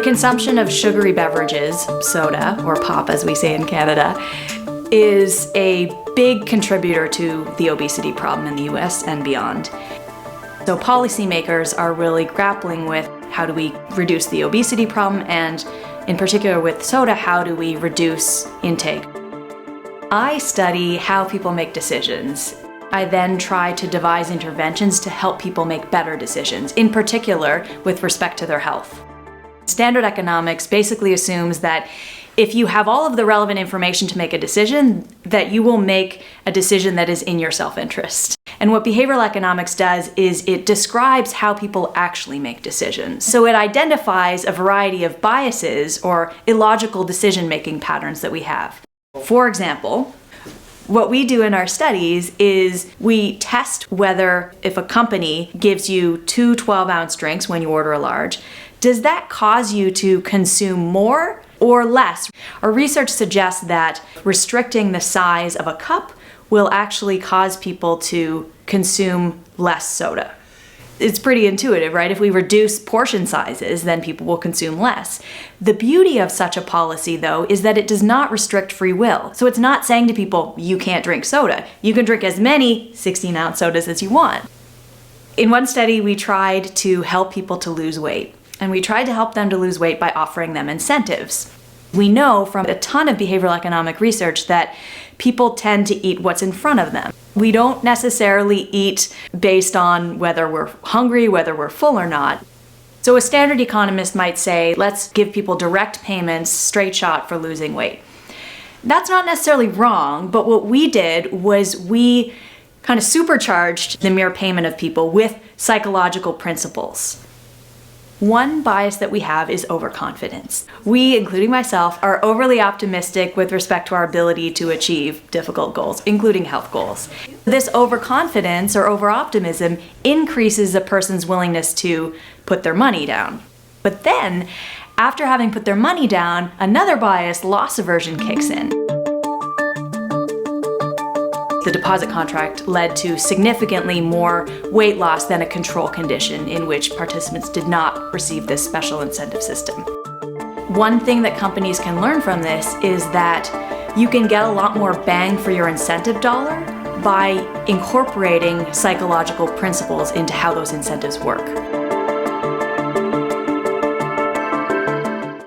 consumption of sugary beverages, soda, or pop as we say in Canada, is a big contributor to the obesity problem in the US and beyond. So policymakers are really grappling with how do we reduce the obesity problem, and in particular with soda, how do we reduce intake? I study how people make decisions. I then try to devise interventions to help people make better decisions, in particular with respect to their health. Standard economics basically assumes that if you have all of the relevant information to make a decision, that you will make a decision that is in your self-interest. And what behavioral economics does is it describes how people actually make decisions. So it identifies a variety of biases or illogical decision-making patterns that we have. For example, what we do in our studies is we test whether if a company gives you 2 12-ounce drinks when you order a large, does that cause you to consume more or less? Our research suggests that restricting the size of a cup will actually cause people to consume less soda. It's pretty intuitive, right? If we reduce portion sizes, then people will consume less. The beauty of such a policy, though, is that it does not restrict free will. So it's not saying to people, you can't drink soda. You can drink as many 16-ounce sodas as you want. In one study, we tried to help people to lose weight. And we tried to help them to lose weight by offering them incentives. We know from a ton of behavioral economic research that people tend to eat what's in front of them. We don't necessarily eat based on whether we're hungry, whether we're full or not. So a standard economist might say, let's give people direct payments, straight shot for losing weight. That's not necessarily wrong, but what we did was we kind of supercharged the mere payment of people with psychological principles. One bias that we have is overconfidence. We, including myself, are overly optimistic with respect to our ability to achieve difficult goals, including health goals. This overconfidence or overoptimism increases a person's willingness to put their money down. But then, after having put their money down, another bias, loss aversion, kicks in. The deposit contract led to significantly more weight loss than a control condition in which participants did not receive this special incentive system. One thing that companies can learn from this is that you can get a lot more bang for your incentive dollar by incorporating psychological principles into how those incentives work.